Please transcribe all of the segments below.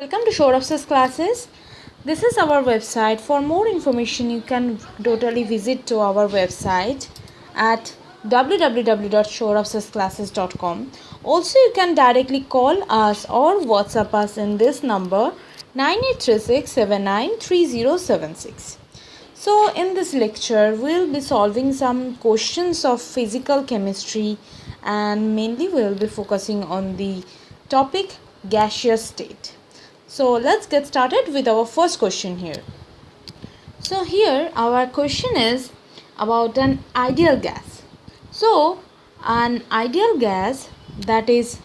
Welcome to Sourav's classes. This is our website. For more information, you can totally visit to our website at www.souravsclasses.com. Also, you can directly call us or WhatsApp us in this number 9836793076. So, in this lecture, we'll be solving some questions of physical chemistry, and mainly we'll be focusing on the topic gaseous state. So let's get started with our first question here. So here our question is about an ideal gas. So an ideal gas that is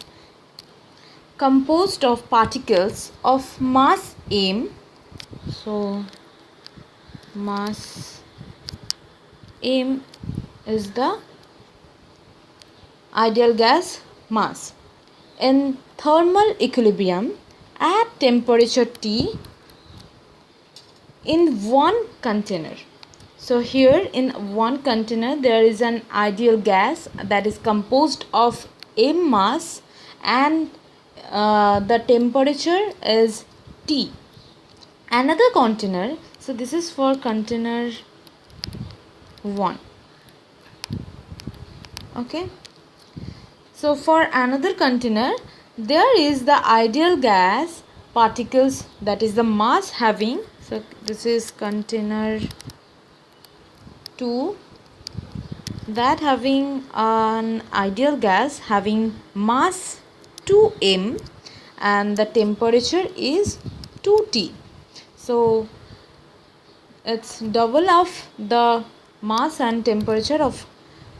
composed of particles of mass m. So mass m is the ideal gas mass in thermal equilibrium at temperature T in one container. So here in one container there is an ideal gas that is composed of m mass and the temperature is T. Another container, so this is for container 1. Okay. So for another container there is the ideal gas particles that is the mass having, so this is container 2, that having an ideal gas having mass 2m and the temperature is 2T. So it's double of the mass and temperature of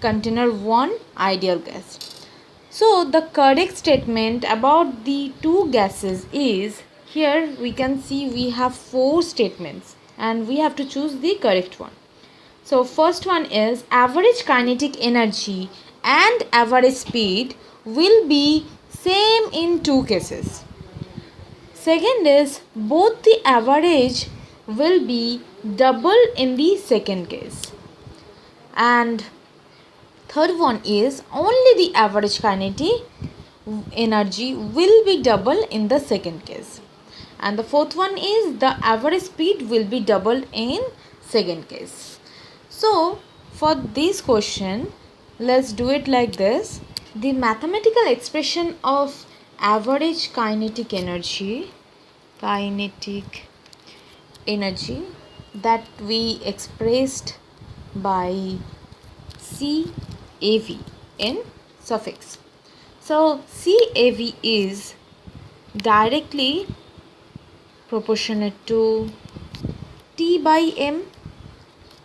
container 1 ideal gas. So the correct statement about the two gases is, here we can see we have 4 statements and we have to choose the correct one. So first one is average kinetic energy and average speed will be same in two cases. Second is both the average will be double in the second case. And third one is only the average kinetic energy will be double in the second case. And the fourth one is the average speed will be doubled in second case. So for this question, let's do it like this. The mathematical expression of average kinetic energy that we expressed by CAV in suffix. So CAV is directly proportionate to T by M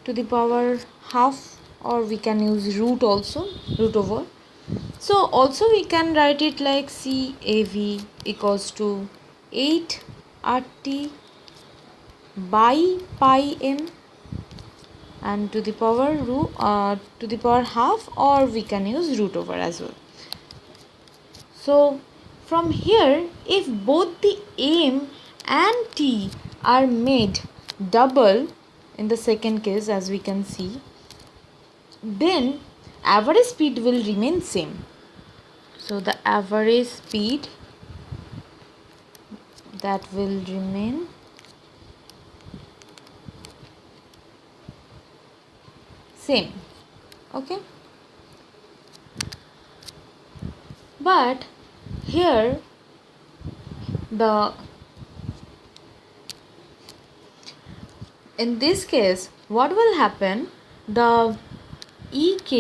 to the power half, or we can use root also, root over. So also we can write it like CAV equals to 8 RT by pi M and to the power half, or we can use root over as well. So from here, if both the m and t are made double in the second case, as we can see, then average speed will remain same. So the average speed that will remain same. Okay, but here in this case what will happen, the ek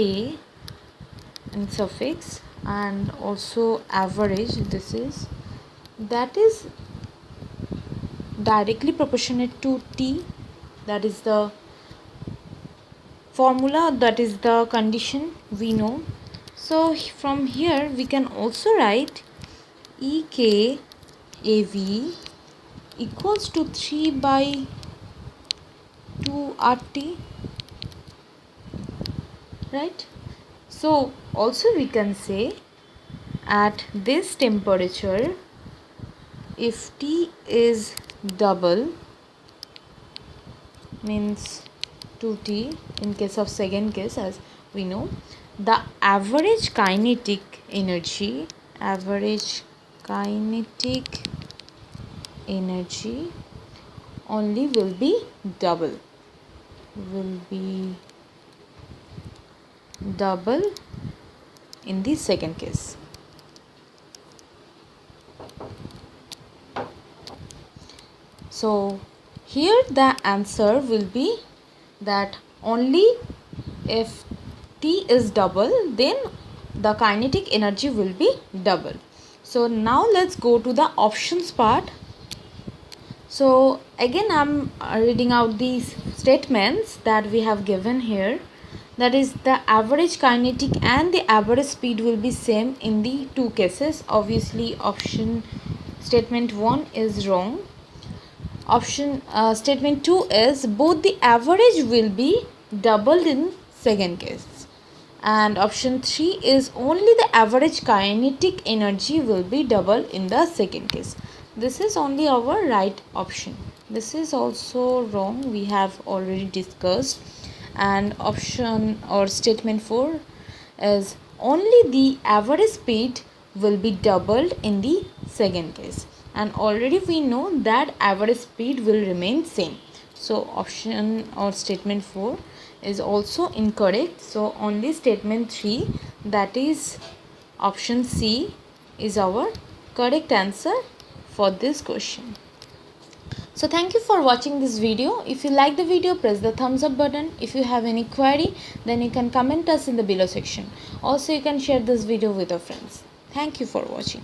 in suffix and also average, that is directly proportionate to T. That is the formula, that is the condition we know. So from here we can also write EKAV equals to 3 by 2 RT, right? So also we can say at this temperature, if T is double, means 2T in case of second case, as we know, the average kinetic energy energy only will be double, in the second case. So here the answer will be that only if T is double, then the kinetic energy will be double. So now let's go to the options part. So again I'm reading out these statements that we have given here. That is, the average kinetic and the average speed will be same in the two cases. Obviously option statement 1 is wrong. Option statement 2 is both the average will be doubled in second case, and option 3 is only the average kinetic energy will be double in the second case. This is only our right option. This is also wrong, we have already discussed. And option or statement 4 is only the average speed will be doubled in the second case, and already we know that average speed will remain same. So option or statement 4 is also incorrect. So only statement 3, that is option C, is our correct answer for this question. So thank you for watching this video. If you like the video, press the thumbs up button. If you have any query, then you can comment us in the below section. Also you can share this video with your friends. Thank you for watching.